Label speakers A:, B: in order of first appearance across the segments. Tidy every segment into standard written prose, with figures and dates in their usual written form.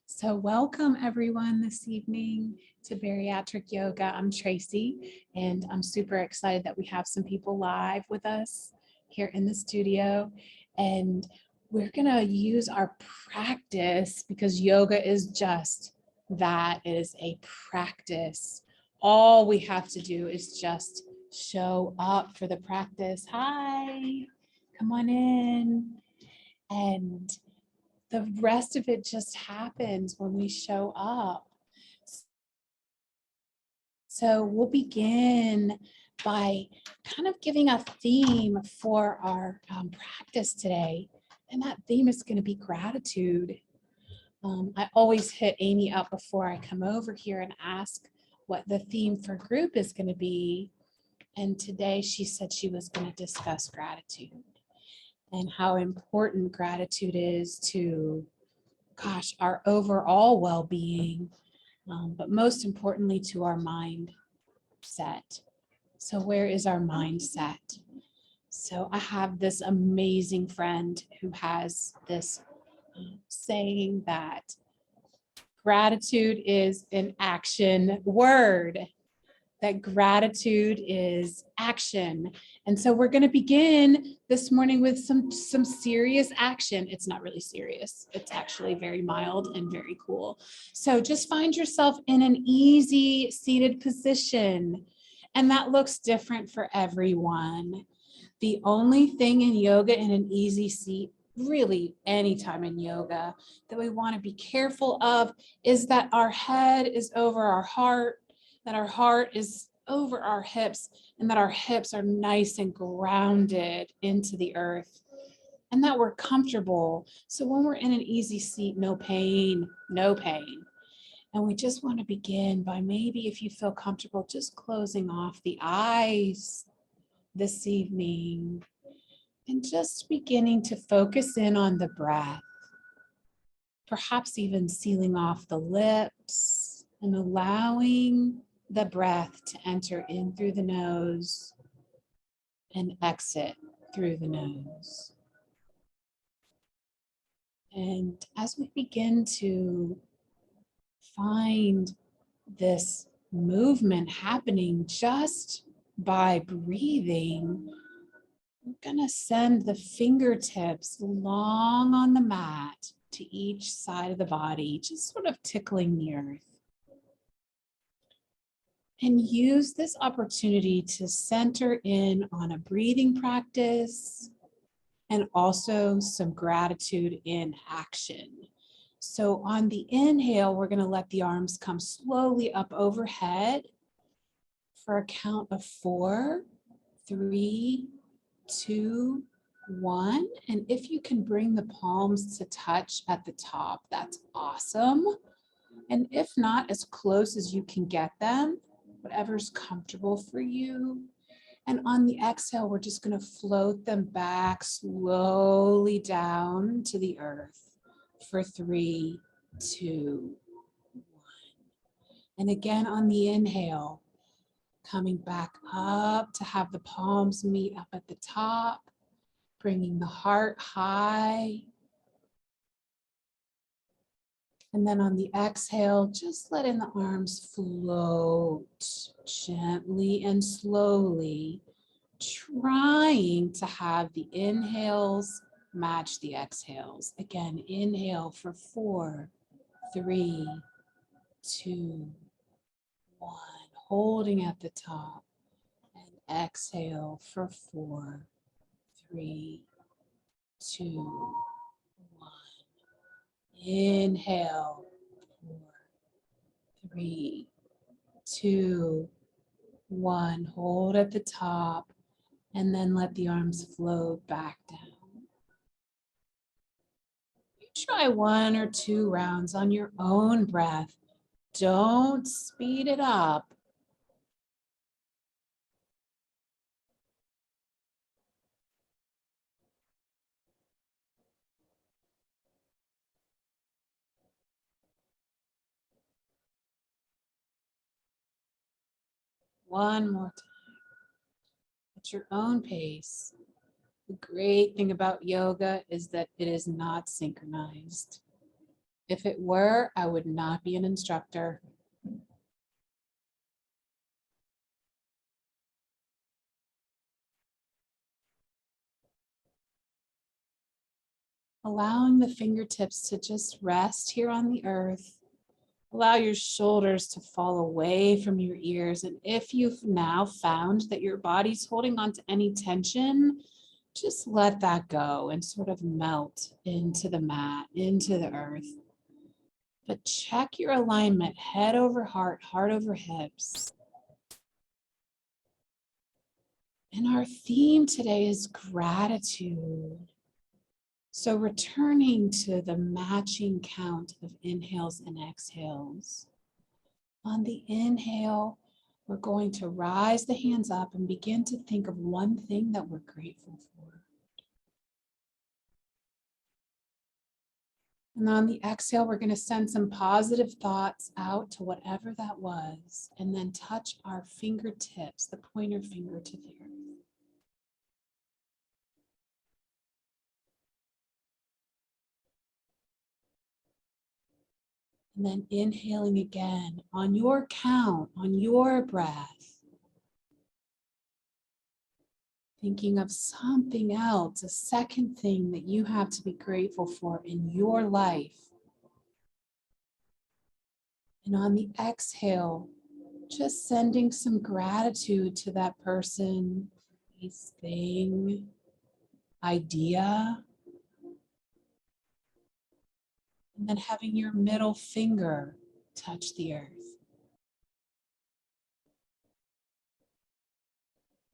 A: So welcome everyone this evening to Bariatric Yoga. I'm Tracy, and I'm super excited that we have some people live with us here in the studio. And we're gonna use our practice because yoga is just that. It is a practice. All we have to do is just show up for the practice. Hi, come on in. And the rest of it just happens when we show up. So we'll begin by kind of giving a theme for our practice today. And that theme is going to be gratitude. I always hit Amy up before I come over here and ask what the theme for group is going to be. And today she said she was going to discuss gratitude and how important gratitude is to our overall well-being, but most importantly to our mindset. So where is our mindset? So I have this amazing friend who has this saying that gratitude is an action word, that gratitude is action. And so we're going to begin this morning with some serious action. It's not really serious. It's actually very mild and very cool. So just find yourself in an easy seated position. And that looks different for everyone. The only thing in yoga in an easy seat, really anytime in yoga, that we want to be careful of is that our head is over our heart, that our heart is over our hips, and that our hips are nice and grounded into the earth, and that we're comfortable. So when we're in an easy seat, no pain, no pain. And we just want to begin by maybe, if you feel comfortable, just closing off the eyes this evening and just beginning to focus in on the breath. Perhaps even sealing off the lips and allowing the breath to enter in through the nose and exit through the nose. And as we begin to find this movement happening just by breathing, we're going to send the fingertips long on the mat to each side of the body, just sort of tickling the earth. And use this opportunity to center in on a breathing practice and also some gratitude in action. So on the inhale, we're going to let the arms come slowly up overhead for a count of 4, 3, 2, 1. And if you can bring the palms to touch at the top, that's awesome. And if not, as close as you can get them, whatever's comfortable for you. And on the exhale, we're just going to float them back slowly down to the earth for 3, 2, 1. And again on the inhale, coming back up to have the palms meet up at the top, bringing the heart high. And then on the exhale, just letting the arms float gently and slowly, trying to have the inhales match the exhales. Again, inhale for 4, 3, 2, 1. Holding at the top. And exhale for 4, 3, 2, 1. Inhale, 4, 3, 2, 1. Hold at the top and then let the arms float back down. You try 1 or 2 rounds on your own breath. Don't speed it up. One more time, at your own pace. The great thing about yoga is that it is not synchronized. If it were, I would not be an instructor. Allowing the fingertips to just rest here on the earth. Allow your shoulders to fall away from your ears. And if you've now found that your body's holding on to any tension, just let that go and sort of melt into the mat, into the earth. But check your alignment, head over heart, heart over hips. And our theme today is gratitude. So returning to the matching count of inhales and exhales. On the inhale, we're going to rise the hands up and begin to think of one thing that we're grateful for. And on the exhale, we're going to send some positive thoughts out to whatever that was, and then touch our fingertips, the pointer finger to the earth. And then inhaling again on your count, on your breath. Thinking of something else, a second thing that you have to be grateful for in your life. And on the exhale, just sending some gratitude to that person, place, thing, idea. And then having your middle finger touch the earth.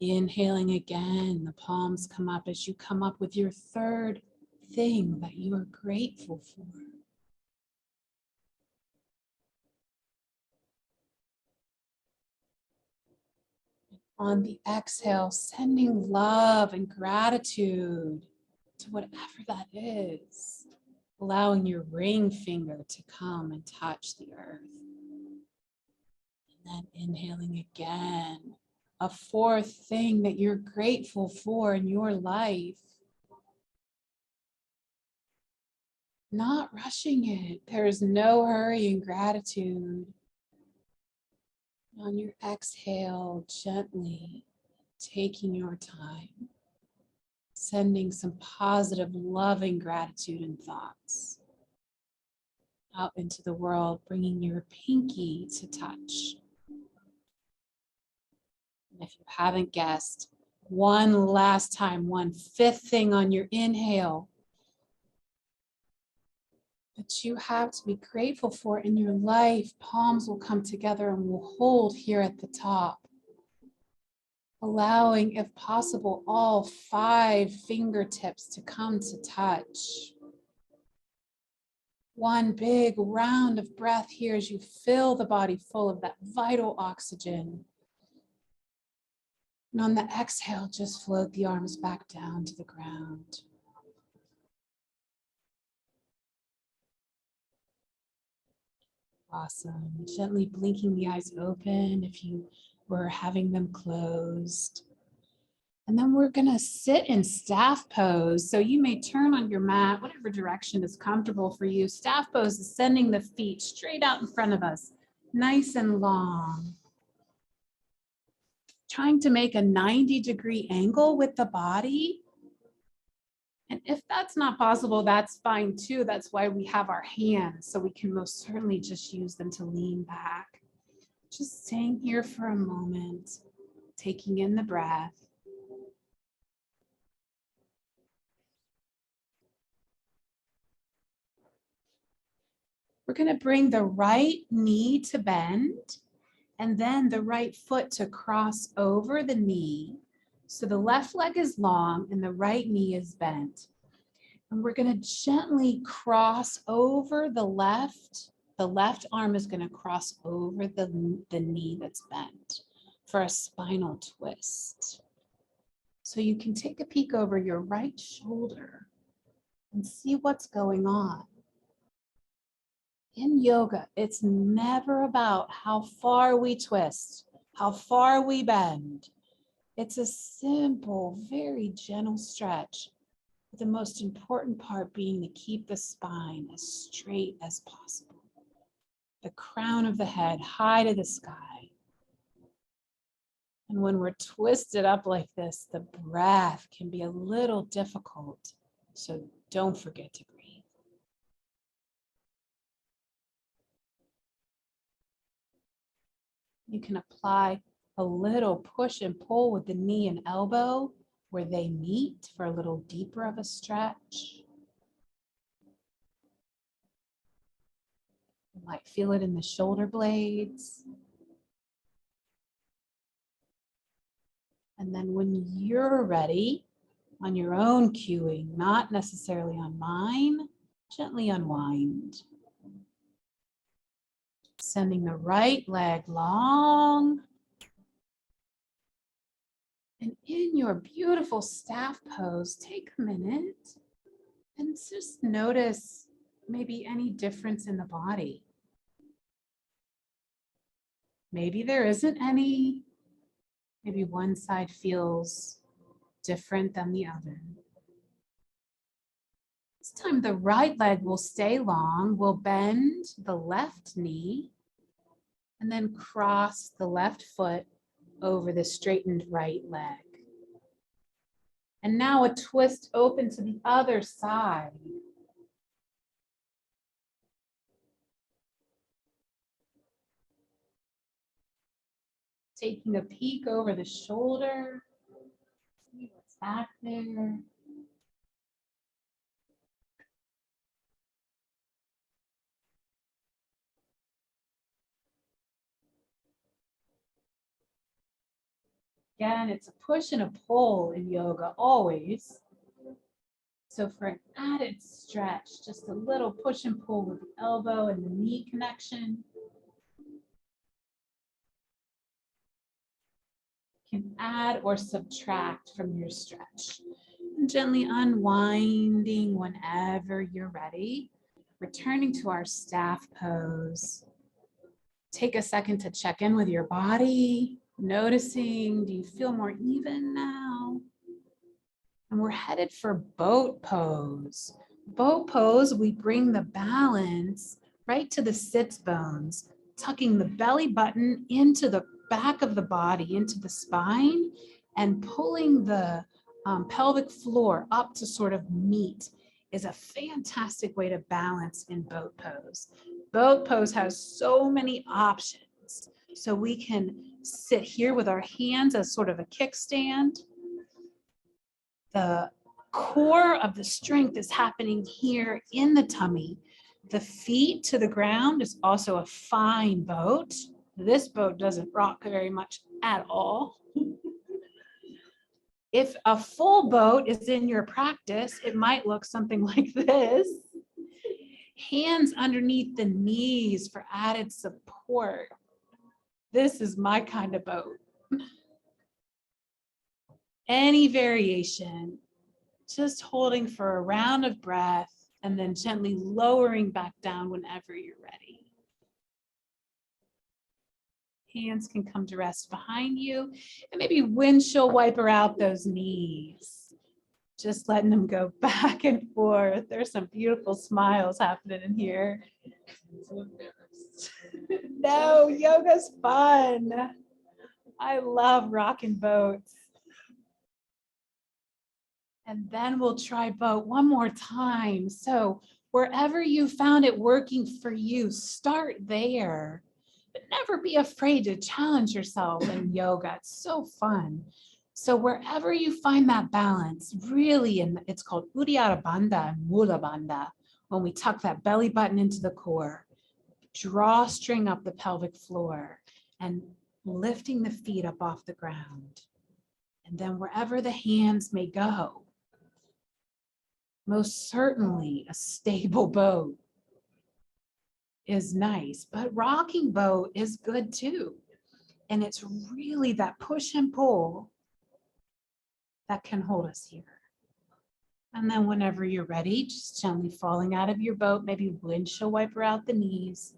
A: Inhaling again, the palms come up as you come up with your third thing that you are grateful for. On the exhale, sending love and gratitude to whatever that is. Allowing your ring finger to come and touch the earth. And then inhaling again, a fourth thing that you're grateful for in your life. Not rushing it. There is no hurry in gratitude. On your exhale, gently taking your time, sending some positive, loving gratitude and thoughts out into the world, bringing your pinky to touch. And if you haven't guessed, one last time, one fifth thing on your inhale that you have to be grateful for in your life. Palms will come together and will hold here at the top. Allowing, if possible, all 5 fingertips to come to touch. One big round of breath here as you fill the body full of that vital oxygen. And on the exhale, just float the arms back down to the ground. Awesome. Gently blinking the eyes open if you were having them closed. And then we're going to sit in staff pose. So you may turn on your mat, whatever direction is comfortable for you. Staff pose is sending the feet straight out in front of us, nice and long. Trying to make a 90-degree angle with the body. And if that's not possible, that's fine too. That's why we have our hands, so we can most certainly just use them to lean back. Just staying here for a moment, taking in the breath. We're going to bring the right knee to bend and then the right foot to cross over the knee. So the left leg is long and the right knee is bent. And we're going to gently cross over the left. The left arm is going to cross over the knee that's bent for a spinal twist. So you can take a peek over your right shoulder and see what's going on. In yoga, it's never about how far we twist, how far we bend. It's a simple, very gentle stretch The most important part being to keep the spine as straight as possible. The crown of the head high to the sky. And when we're twisted up like this, the breath can be a little difficult. So don't forget to breathe. You can apply a little push and pull with the knee and elbow where they meet for a little deeper of a stretch. You might feel it in the shoulder blades. And then when you're ready, on your own cueing, not necessarily on mine, gently unwind. Sending the right leg long. And in your beautiful staff pose, take a minute and just notice maybe any difference in the body. Maybe there isn't any. Maybe one side feels different than the other. This time the right leg will stay long. We'll bend the left knee and then cross the left foot over the straightened right leg. And now a twist open to the other side. Taking a peek over the shoulder. See what's back there. Again, it's a push and a pull in yoga, always. So for an added stretch, just a little push and pull with the elbow and the knee connection. You can add or subtract from your stretch. And gently unwinding whenever you're ready. Returning to our staff pose. Take a second to check in with your body. Noticing, do you feel more even now? And we're headed for boat pose. Boat pose, we bring the balance right to the sits bones, tucking the belly button into the back of the body, into the spine, and pulling the pelvic floor up to sort of meet is a fantastic way to balance in boat pose. Boat pose has so many options. So we can sit here with our hands as sort of a kickstand. The core of the strength is happening here in the tummy. The feet to the ground is also a fine boat. This boat doesn't rock very much at all. If a full boat is in your practice, it might look something like this. Hands underneath the knees for added support. This is my kind of boat. Any variation, just holding for a round of breath and then gently lowering back down whenever you're ready. Hands can come to rest behind you and maybe windshield wiper out those knees. Just letting them go back and forth. There's some beautiful smiles happening in here. No, yoga's fun. I love rocking boats. And then we'll try boat one more time. So wherever you found it working for you, start there. But never be afraid to challenge yourself in yoga. It's so fun. So wherever you find that balance, really, it's called Uddiyana Bandha and Mula Bandha, when we tuck that belly button into the core, drawstring up the pelvic floor, and lifting the feet up off the ground. And then wherever the hands may go, most certainly a stable boat is nice, but rocking boat is good too. And it's really that push and pull that can hold us here. And then whenever you're ready, just gently falling out of your boat, maybe windshield wiper out the knees.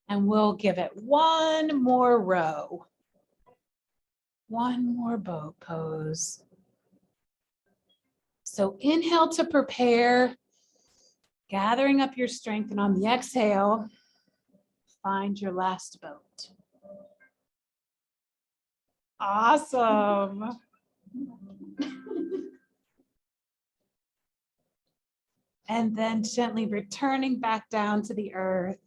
A: And we'll give it one more row. One more boat pose. So inhale to prepare, gathering up your strength, and on the exhale, find your last boat. Awesome. And then gently returning back down to the earth.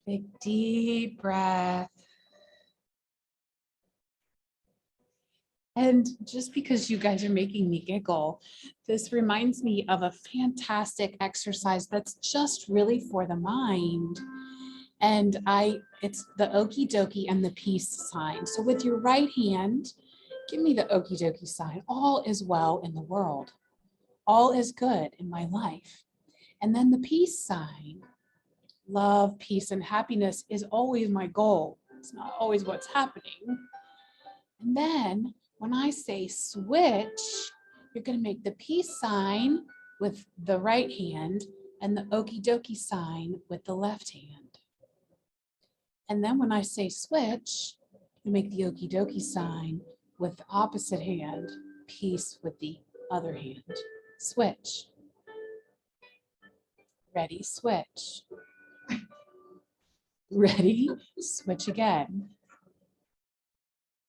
A: Big deep breath. And just because you guys are making me giggle, this reminds me of a fantastic exercise that's just really for the mind. And it's the okie dokie and the peace sign. So with your right hand, give me the okie dokie sign. All is well in the world. All is good in my life. And then the peace sign. Love, peace, and happiness is always my goal. It's not always what's happening. And then when I say switch, you're going to make the peace sign with the right hand and the okie dokie sign with the left hand. And then when I say switch, you make the okie dokie sign with the opposite hand, peace with the other hand. Switch. Ready, switch. Ready, switch again.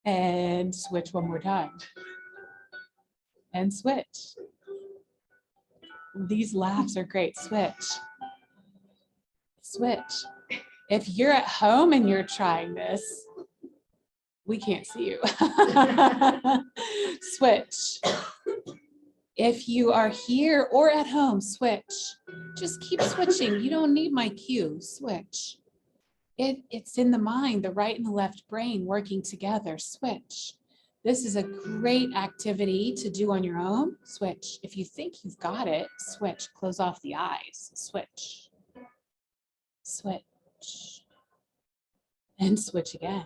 A: And switch one more time. And switch. These laughs are great. Switch. Switch. If you're at home and you're trying this, we can't see you. Switch. If you are here or at home, switch. Just keep switching. You don't need my cue. Switch. It's in the mind, the right and the left brain working together. Switch. This is a great activity to do on your own. Switch. If you think you've got it, switch. Close off the eyes. Switch. Switch. And switch again.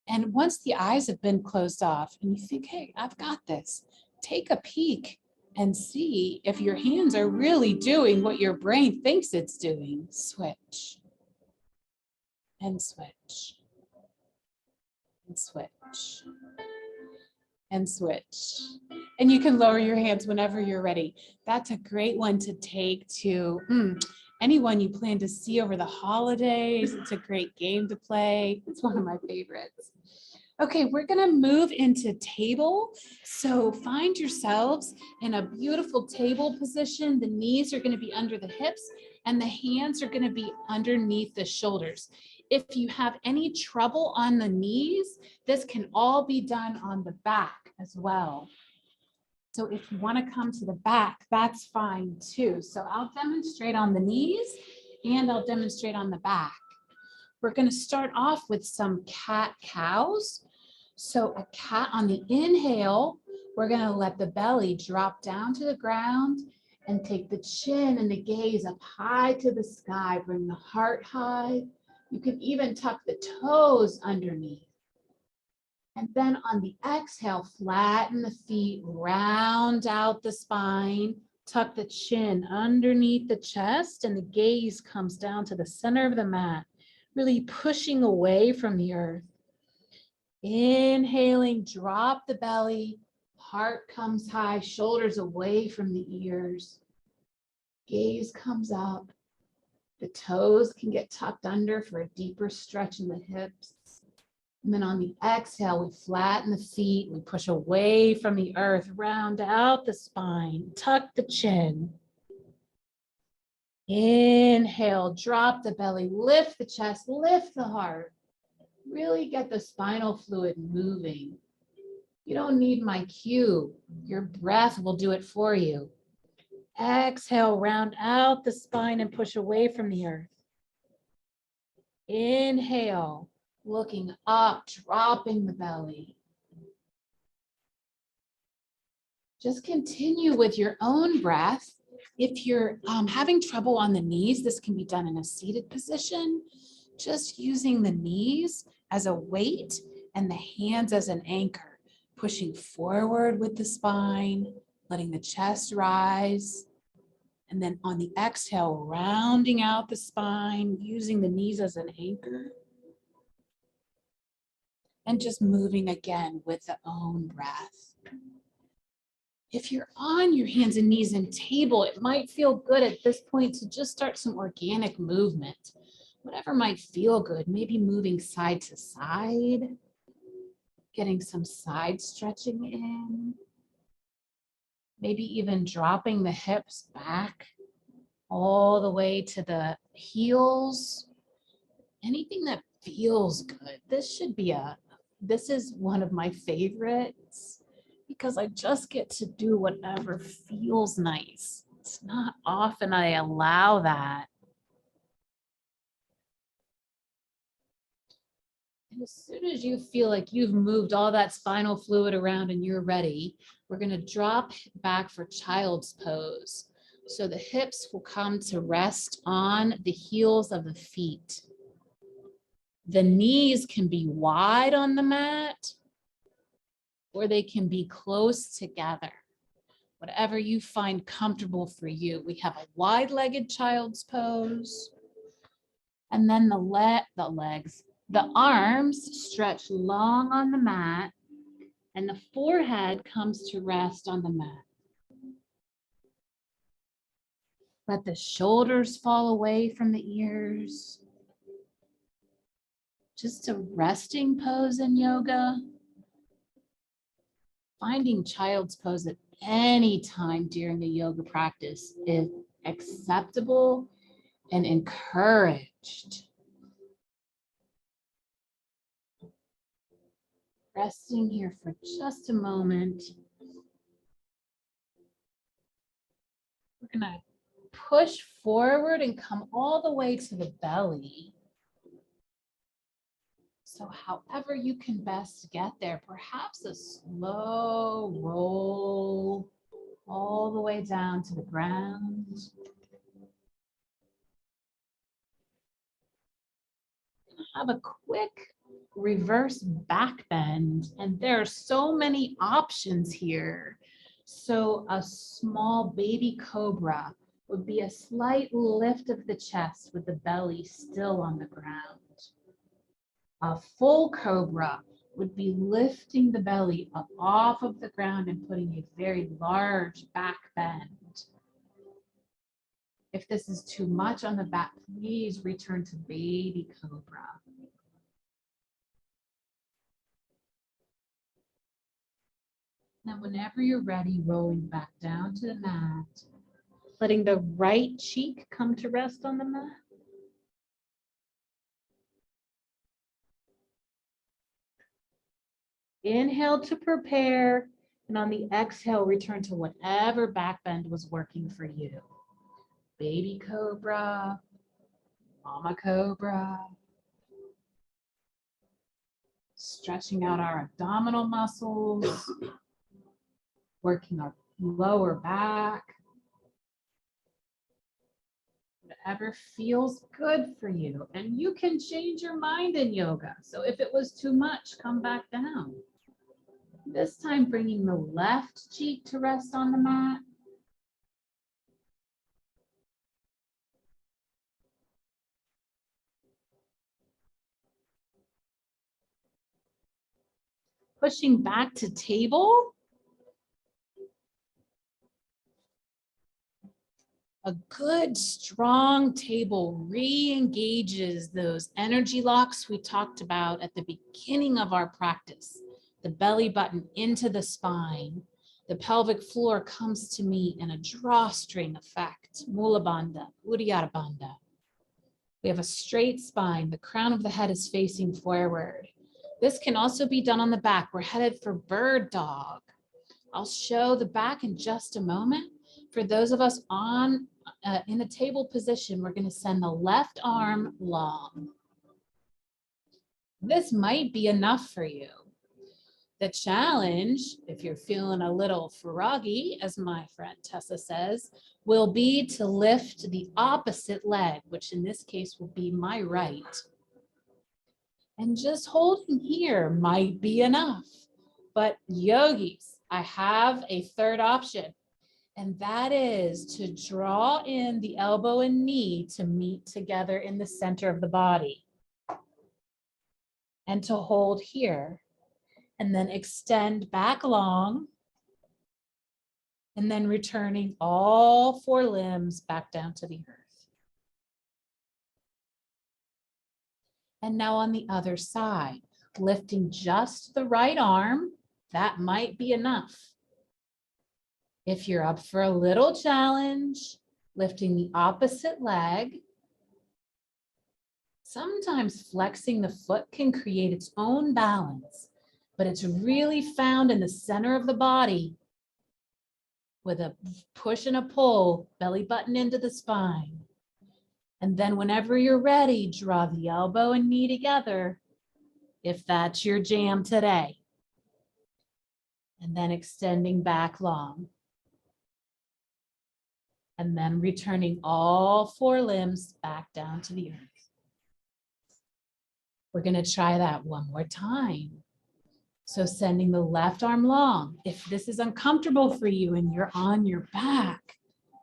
A: And once the eyes have been closed off and you think, hey, I've got this, take a peek and see if your hands are really doing what your brain thinks it's doing. Switch. And switch. And switch. And switch. And you can lower your hands whenever you're ready. That's a great one to take to anyone you plan to see over the holidays. It's a great game to play. It's one of my favorites. Okay, we're gonna move into table. So find yourselves in a beautiful table position. The knees are gonna be under the hips and the hands are gonna be underneath the shoulders. If you have any trouble on the knees, this can all be done on the back as well. So if you want to come to the back, that's fine too. So I'll demonstrate on the knees and I'll demonstrate on the back. We're going to start off with some cat-cows. So a cat on the inhale, we're going to let the belly drop down to the ground and take the chin and the gaze up high to the sky. Bring the heart high. You can even tuck the toes underneath. And then on the exhale, flatten the feet, round out the spine, tuck the chin underneath the chest, and the gaze comes down to the center of the mat, really pushing away from the earth. Inhaling, drop the belly, heart comes high, shoulders away from the ears. Gaze comes up. The toes can get tucked under for a deeper stretch in the hips. And then on the exhale, we flatten the feet, we push away from the earth, round out the spine, tuck the chin. Inhale, drop the belly, lift the chest, lift the heart. Really get the spinal fluid moving. You don't need my cue. Your breath will do it for you. Exhale, round out the spine and push away from the earth. Inhale, looking up, dropping the belly. Just continue with your own breath. If you're having trouble on the knees, this can be done in a seated position, just using the knees as a weight and the hands as an anchor, pushing forward with the spine, letting the chest rise. And then on the exhale, rounding out the spine, using the knees as an anchor. And just moving again with the own breath. If you're on your hands and knees in table, it might feel good at this point to just start some organic movement. Whatever might feel good, maybe moving side to side, getting some side stretching in, maybe even dropping the hips back all the way to the heels. Anything that feels good. This is one of my favorites because I just get to do whatever feels nice. It's not often I allow that. And as soon as you feel like you've moved all that spinal fluid around and you're ready, we're going to drop back for child's pose. So the hips will come to rest on the heels of the feet. The knees can be wide on the mat, or they can be close together. Whatever you find comfortable for you. We have a wide-legged child's pose. And then the arms stretch long on the mat, and the forehead comes to rest on the mat. Let the shoulders fall away from the ears. Just a resting pose in yoga. Finding child's pose at any time during a yoga practice is acceptable and encouraged. Resting here for just a moment. We're going to push forward and come all the way to the belly. So however you can best get there, perhaps a slow roll all the way down to the ground. Have a quick reverse back bend, and there are so many options here. So a small baby cobra would be a slight lift of the chest with the belly still on the ground. A full cobra would be lifting the belly up off of the ground and putting a very large back bend. If this is too much on the back, please return to baby cobra. Now, whenever you're ready, rolling back down to the mat, letting the right cheek come to rest on the mat. Inhale to prepare, and on the exhale, return to whatever back bend was working for you. Baby cobra, mama cobra. Stretching out our abdominal muscles, working our lower back. Whatever feels good for you. And you can change your mind in yoga. So if it was too much, come back down. This time, bringing the left cheek to rest on the mat. Pushing back to table. A good, strong table re-engages those energy locks we talked about at the beginning of our practice. The belly button into the spine. The pelvic floor comes to meet in a drawstring effect, Mula Bandha, Uddiyana Bandha. We have a straight spine. The crown of the head is facing forward. This can also be done on the back. We're headed for bird dog. I'll show the back in just a moment. For those of us in a table position, we're going to send the left arm long. This might be enough for you. The challenge, if you're feeling a little froggy, as my friend Tessa says, will be to lift the opposite leg, which in this case will be my right. And just holding here might be enough. But yogis, I have a third option, and that is to draw in the elbow and knee to meet together in the center of the body. And to hold here. And then extend back long And then returning all four limbs back down to the earth. And now on the other side, lifting just the right arm, that might be enough. If you're up for a little challenge, lifting the opposite leg. Sometimes flexing the foot can create its own balance, but it's really found in the center of the body with a push and a pull, belly button into the spine. And then whenever you're ready, draw the elbow and knee together, if that's your jam today. And then extending back long. And then returning all four limbs back down to the earth. We're going to try that one more time. So sending the left arm long. If this is uncomfortable for you and you're on your back,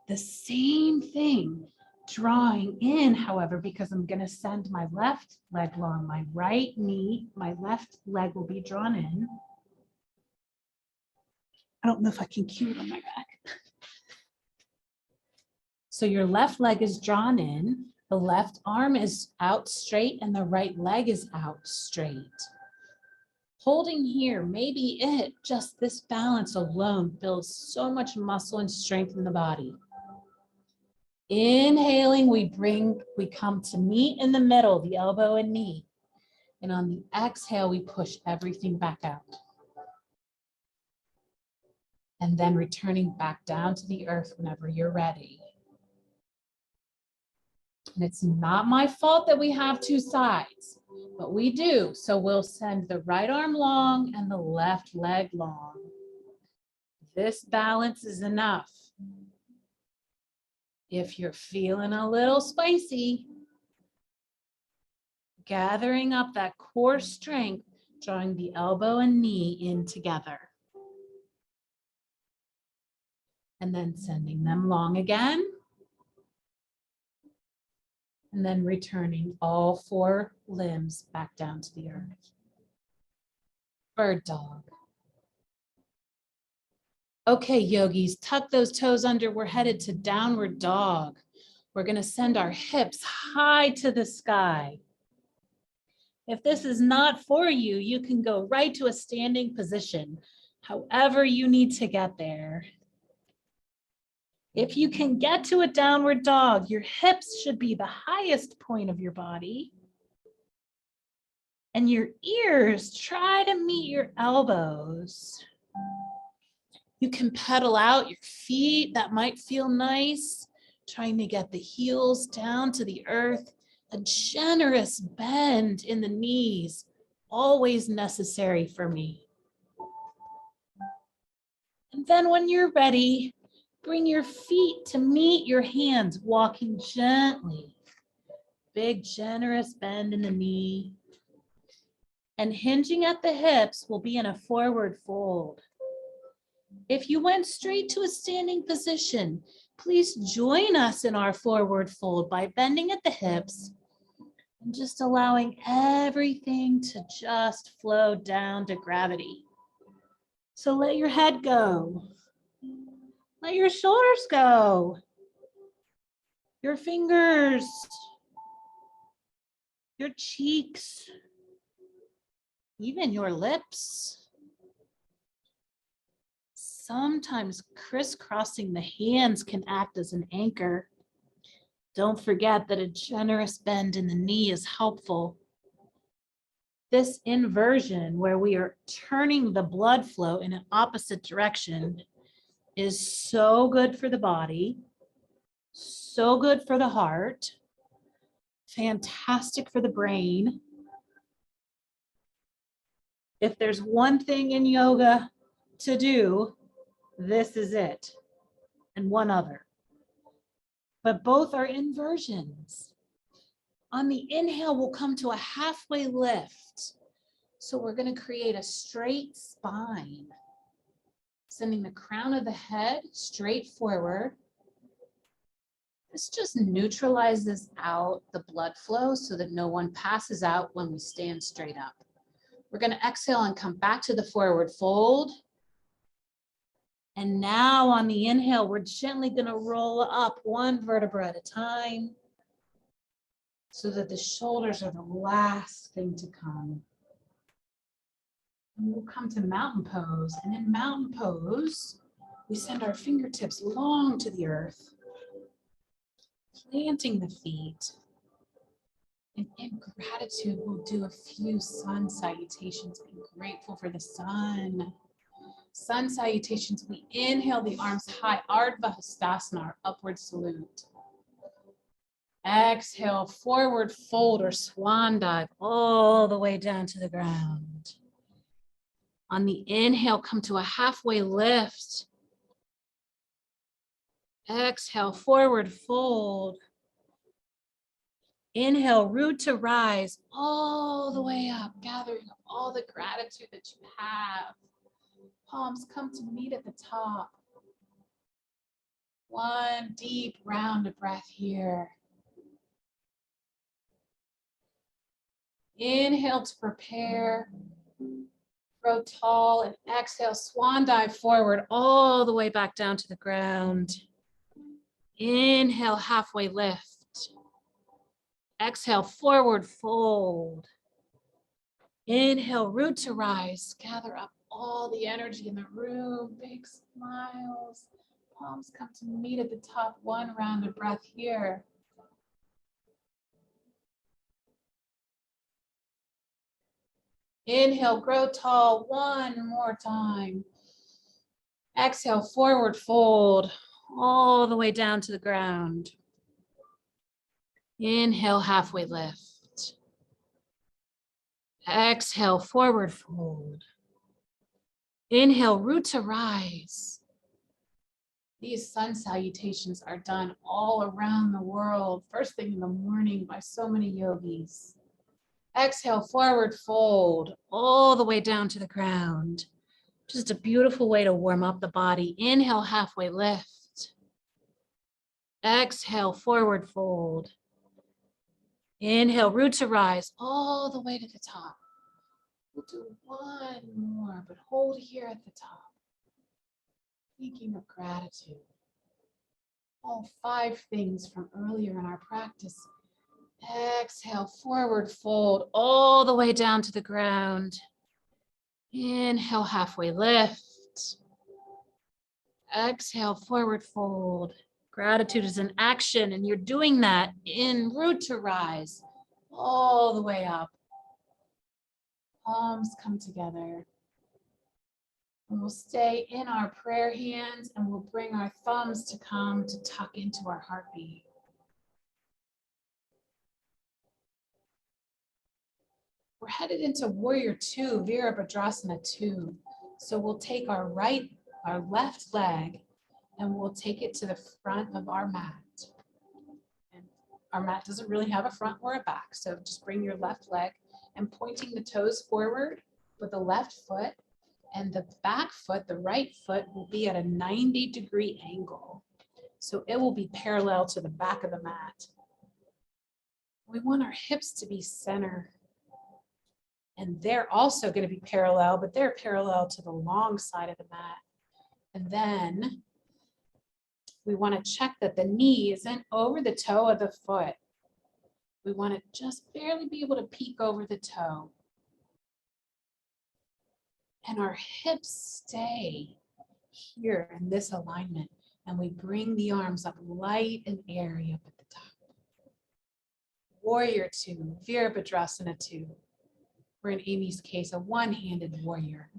A: the same thing. Drawing in, however, because I'm going to send my left leg long, my right knee, my left leg will be drawn in. I don't know if I can cue it on my back. So your left leg is drawn in, the left arm is out straight, and the right leg is out straight. Holding here, maybe just this balance alone builds so much muscle and strength in the body. Inhaling, we come to meet in the middle, the elbow and knee. And on the exhale, we push everything back out. And then returning back down to the earth whenever you're ready. And it's not my fault that we have two sides, but we do. So we'll send the right arm long and the left leg long. This balance is enough. If you're feeling a little spicy, gathering up that core strength, drawing the elbow and knee in together. And then sending them long again. And then returning all four limbs back down to the earth. Bird dog. Okay, yogis, tuck those toes under. We're headed to downward dog. We're going to send our hips high to the sky. If this is not for you, you can go right to a standing position, however you need to get there. If you can get to a downward dog, your hips should be the highest point of your body. And your ears try to meet your elbows. You can pedal out your feet. That might feel nice. Trying to get the heels down to the earth. A generous bend in the knees, always necessary for me. And then when you're ready, bring your feet to meet your hands, walking gently. Big, generous bend in the knee. And hinging at the hips will be in a forward fold. If you went straight to a standing position, please join us in our forward fold by bending at the hips and just allowing everything to just flow down to gravity. So let your head go. Let your shoulders go. Your fingers, your cheeks, even your lips. Sometimes crisscrossing the hands can act as an anchor. Don't forget that a generous bend in the knee is helpful. This inversion, where we are turning the blood flow in an opposite direction, is so good for the body, so good for the heart, fantastic for the brain. If there's one thing in yoga to do, this is it, and one other. But both are inversions. On the inhale, we'll come to a halfway lift. So we're going to create a straight spine, sending the crown of the head straight forward. This just neutralizes out the blood flow so that no one passes out when we stand straight up. We're going to exhale and come back to the forward fold. And now on the inhale, we're gently going to roll up one vertebra at a time so that the shoulders are the last thing to come. And we'll come to mountain pose. And in mountain pose, we send our fingertips long to the earth, planting the feet. And in gratitude, we'll do a few sun salutations, being grateful for the sun. Sun salutations, we inhale the arms high, Ardha Hastasana, our upward salute. Exhale, forward fold or swan dive all the way down to the ground. On the inhale, come to a halfway lift. Exhale, forward fold. Inhale, root to rise all the way up, gathering up all the gratitude that you have. Palms come to meet at the top. One deep round of breath here. Inhale to prepare. Grow tall and exhale, swan dive forward all the way back down to the ground. Inhale, halfway lift. Exhale, forward fold. Inhale, root to rise. Gather up all the energy in the room. Big smiles. Palms come to meet at the top. One round of breath here. Inhale, grow tall. One more time. Exhale, forward fold all the way down to the ground. Inhale, halfway lift. Exhale, forward fold. Inhale, root to rise. These sun salutations are done all around the world, first thing in the morning by so many yogis. Exhale, forward fold all the way down to the ground. Just a beautiful way to warm up the body. Inhale, halfway lift. Exhale, forward fold. Inhale, root to rise all the way to the top. We'll do one more, but hold here at the top. Thinking of gratitude. All 5 things from earlier in our practice. Exhale, forward fold all the way down to the ground. Inhale, halfway lift. Exhale, forward fold. Gratitude is an action, and you're doing that in root to rise all the way up. Palms come together. And we'll stay in our prayer hands, and we'll bring our thumbs to come to tuck into our heartbeat. We're headed into Warrior 2, Virabhadrasana 2. So we'll take our left leg, and we'll take it to the front of our mat. And our mat doesn't really have a front or a back, so just bring your left leg and pointing the toes forward with the left foot, and the back foot, the right foot, will be at a 90-degree angle. So it will be parallel to the back of the mat. We want our hips to be center. And they're also going to be parallel, but they're parallel to the long side of the mat. And then we want to check that the knee isn't over the toe of the foot. We want to just barely be able to peek over the toe. And our hips stay here in this alignment. And we bring the arms up light and airy up at the top. Warrior 2, Virabhadrasana 2. Or in Amy's case, a one-handed warrior.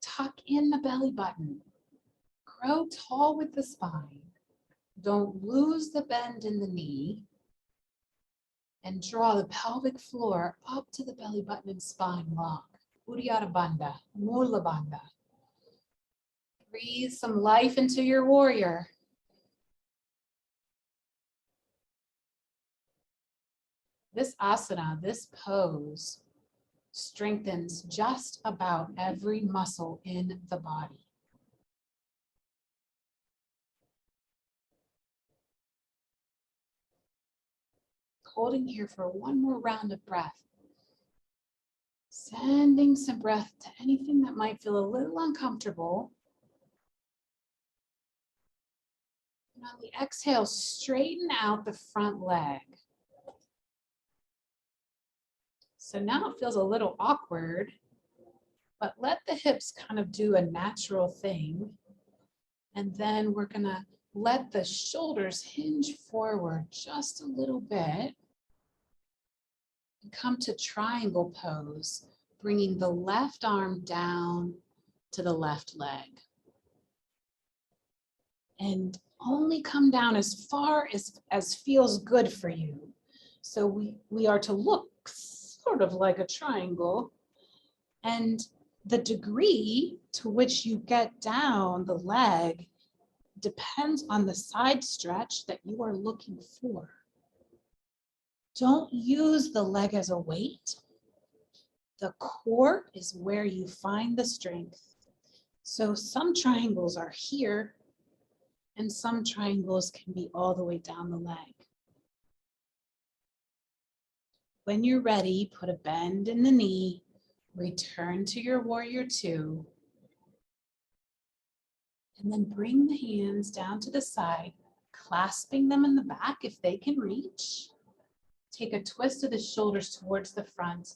A: Tuck in the belly button. Grow tall with the spine. Don't lose the bend in the knee. And draw the pelvic floor up to the belly button and spine long. Uddiyana Bandha, Mula Bandha. Breathe some life into your warrior. This asana, this pose, strengthens just about every muscle in the body. Holding here for one more round of breath. Sending some breath to anything that might feel a little uncomfortable. And on the exhale, straighten out the front leg. So now it feels a little awkward, but let the hips kind of do a natural thing. And then we're gonna let the shoulders hinge forward just a little bit. And come to triangle pose, bringing the left arm down to the left leg. And only come down as far as feels good for you. So we are to look sort of like a triangle, and the degree to which you get down the leg depends on the side stretch that you are looking for. Don't use the leg as a weight. The core is where you find the strength. So some triangles are here, and some triangles can be all the way down the leg. When you're ready, put a bend in the knee, return to your warrior two, and then bring the hands down to the side, clasping them in the back if they can reach. Take a twist of the shoulders towards the front.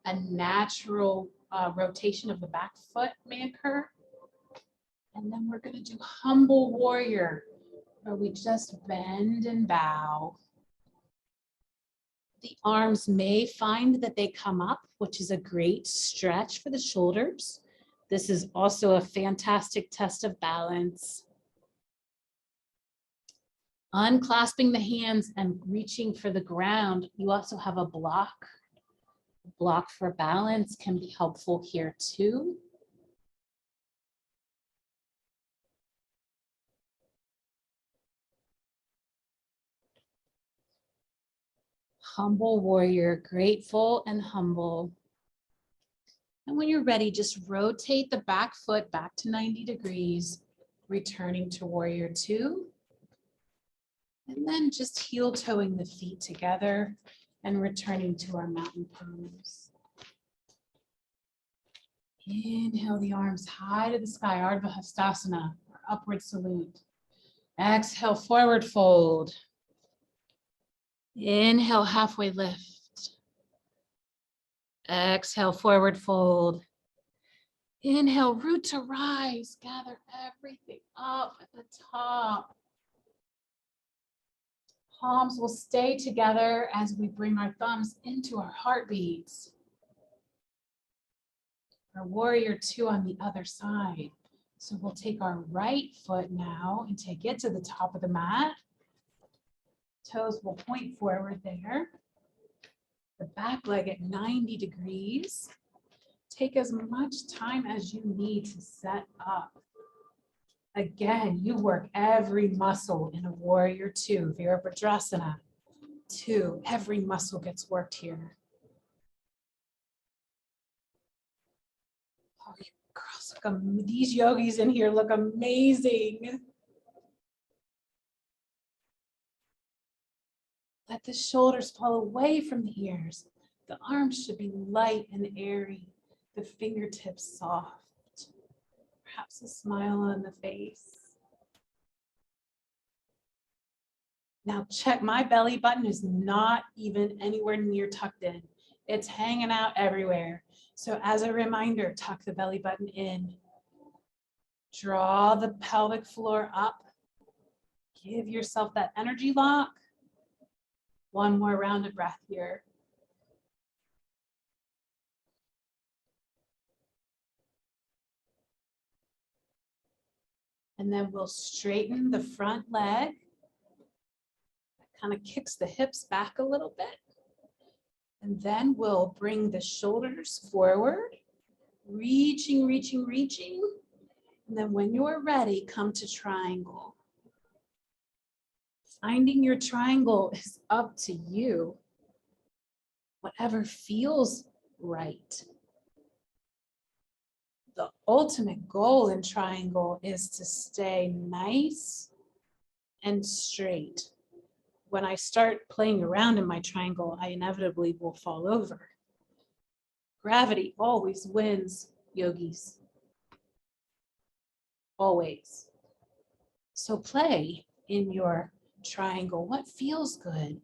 A: A natural rotation of the back foot may occur. And then we're going to do humble warrior, where we just bend and bow. The arms may find that they come up, which is a great stretch for the shoulders. This is also a fantastic test of balance. Unclasping the hands and reaching for the ground, you also have a block. Block for balance can be helpful here too. Humble warrior, grateful and humble. And when you're ready, just rotate the back foot back to 90 degrees, returning to warrior two. And then just heel toeing the feet together and returning to our mountain pose. Inhale the arms high to the sky, Ardha Hastasana, or upward salute. Exhale, forward fold. Inhale, halfway lift. Exhale, forward fold. Inhale, root to rise. Gather everything up at the top. Palms will stay together as we bring our thumbs into our heartbeats. Our warrior two on the other side. So we'll take our right foot now and take it to the top of the mat. Toes will point forward there. The back leg at 90 degrees. Take as much time as you need to set up. Again, you work every muscle in a warrior two, Virabhadrasana. Two, every muscle gets worked here. Oh, you girls look these yogis in here look amazing. Let the shoulders fall away from the ears. The arms should be light and airy. The fingertips soft. Perhaps a smile on the face. Now check, my belly button is not even anywhere near tucked in. It's hanging out everywhere. So as a reminder, tuck the belly button in. Draw the pelvic floor up. Give yourself that energy lock. One more round of breath here. And then we'll straighten the front leg. That kind of kicks the hips back a little bit. And then we'll bring the shoulders forward, reaching, reaching, reaching. And then when you're ready, come to triangle. Finding your triangle is up to you. Whatever feels right. The ultimate goal in triangle is to stay nice and straight. When I start playing around in my triangle, I inevitably will fall over. Gravity always wins, yogis. Always. So play in your triangle. What feels good?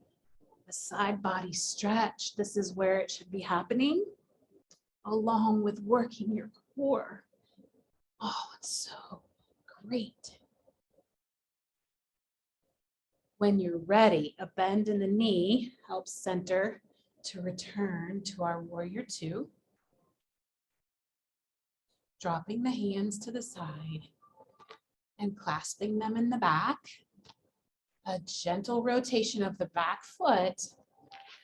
A: The side body stretch. This is where it should be happening, along with working your core. Oh, it's so great. When you're ready, a bend in the knee helps center to return to our warrior two. Dropping the hands to the side and clasping them in the back. A gentle rotation of the back foot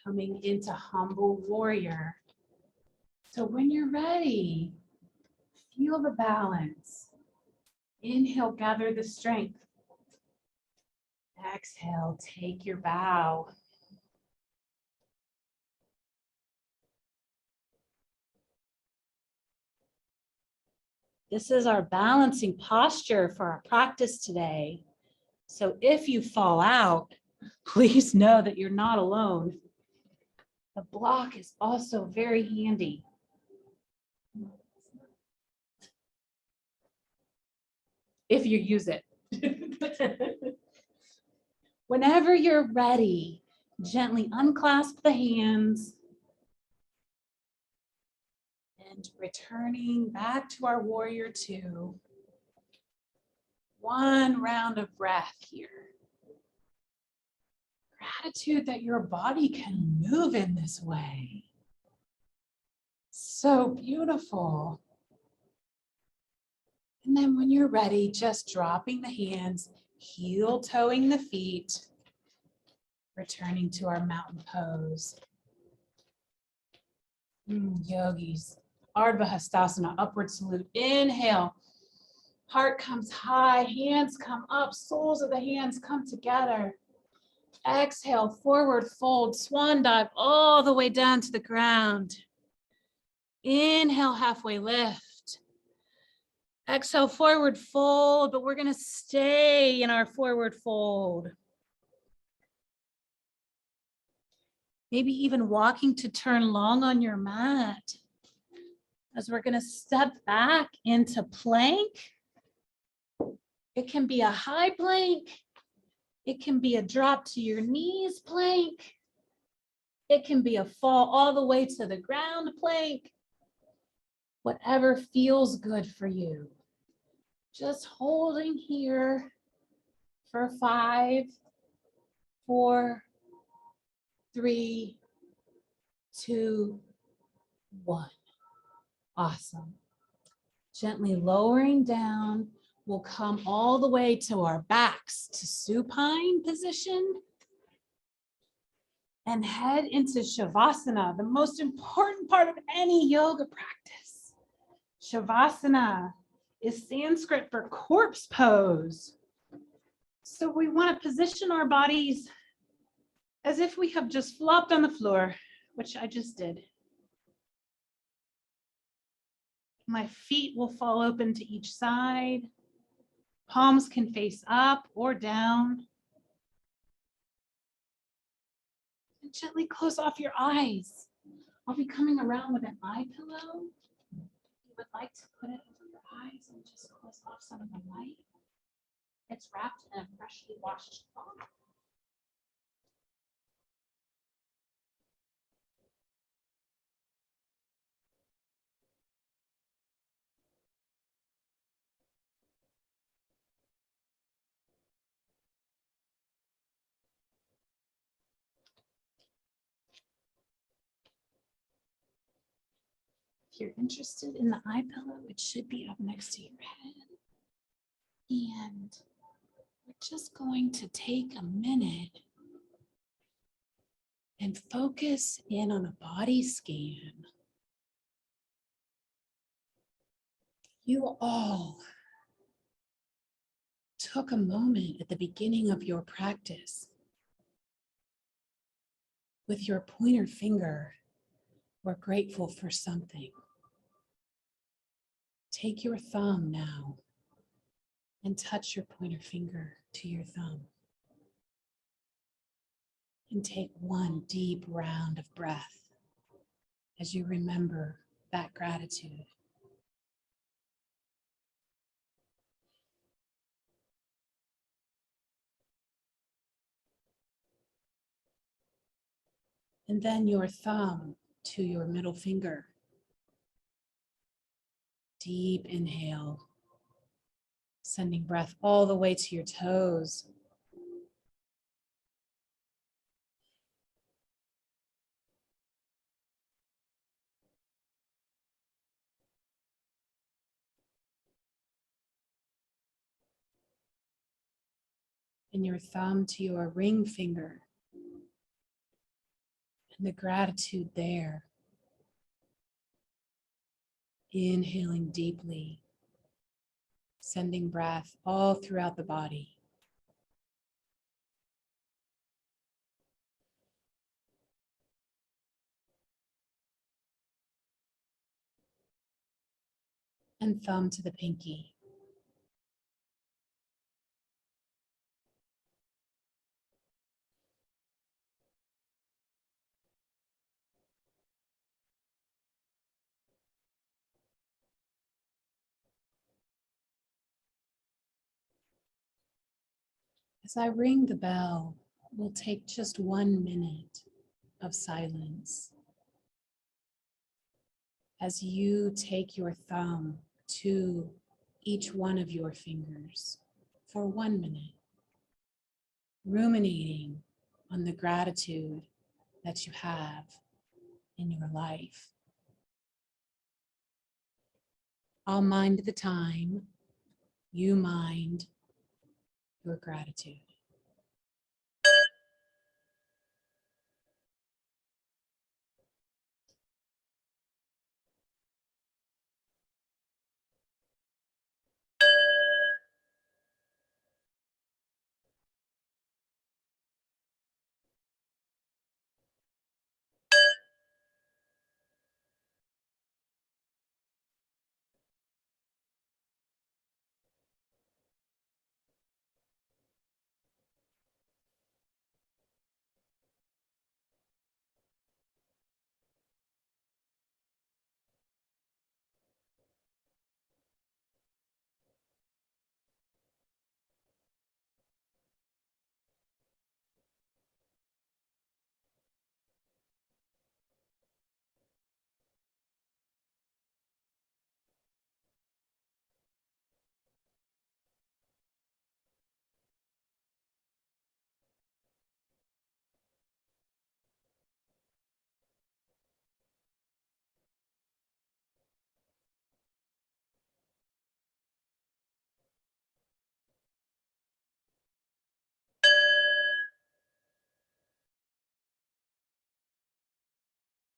A: coming into humble warrior. So when you're ready, feel the balance. Inhale, gather the strength. Exhale, take your bow. This is our balancing posture for our practice today. So if you fall out, please know that you're not alone. The block is also very handy. If you use it. Whenever you're ready, gently unclasp the hands and returning back to our warrior two. One round of breath here. Gratitude that your body can move in this way. So beautiful. And then when you're ready, just dropping the hands, heel toeing the feet, returning to our mountain pose. Yogis, Ardha Hastasana, upward salute. Inhale, heart comes high, hands come up, soles of the hands come together. Exhale, forward fold, swan dive all the way down to the ground. Inhale, halfway lift. Exhale, forward fold, but we're gonna stay in our forward fold. Maybe even walking to turn long on your mat. As we're gonna step back into plank. It can be a high plank. It can be a drop to your knees plank. It can be a fall all the way to the ground plank. Whatever feels good for you. Just holding here for 5, 4, 3, 2, 1. Awesome. Gently lowering down. We'll come all the way to our backs to supine position and head into Shavasana, the most important part of any yoga practice. Shavasana is Sanskrit for corpse pose. So we want to position our bodies as if we have just flopped on the floor, which I just did. My feet will fall open to each side. Palms can face up or down. And gently close off your eyes. I'll be coming around with an eye pillow. If you would like to put it over your eyes and just close off some of the light. It's wrapped in a freshly washed cloth. If you're interested in the eye pillow, it should be up next to your head. And we're just going to take a minute and focus in on a body scan. You all took a moment at the beginning of your practice with your pointer finger. We're grateful for something. Take your thumb now and touch your pointer finger to your thumb. And take one deep round of breath as you remember that gratitude. And then your thumb to your middle finger. Deep inhale, sending breath all the way to your toes. And your thumb to your ring finger. And the gratitude there. Inhaling deeply, sending breath all throughout the body. And thumb to the pinky. As I ring the bell, we'll take just 1 minute of silence. As you take your thumb to each one of your fingers for 1 minute, ruminating on the gratitude that you have in your life. I'll mind the time, you mind your gratitude.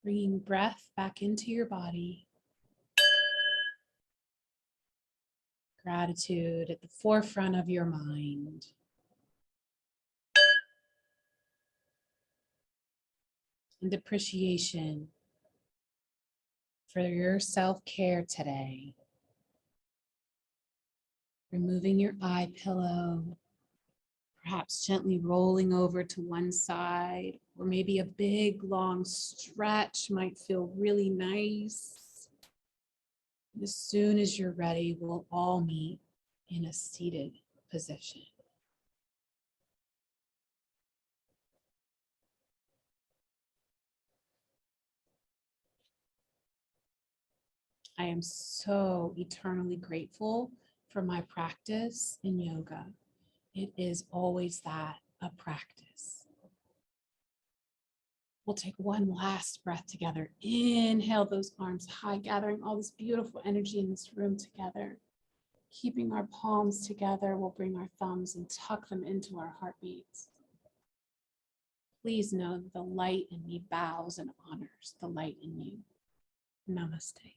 A: Bringing breath back into your body. Gratitude at the forefront of your mind. And appreciation for your self-care today. Removing your eye pillow, perhaps gently rolling over to one side, or maybe a big long stretch might feel really nice. And as soon as you're ready, we'll all meet in a seated position. I am so eternally grateful for my practice in yoga. It is always that, a practice. We'll take one last breath together. Inhale those arms high, gathering all this beautiful energy in this room together. Keeping our palms together, we'll bring our thumbs and tuck them into our heartbeats. Please know that the light in me bows and honors the light in you. Namaste.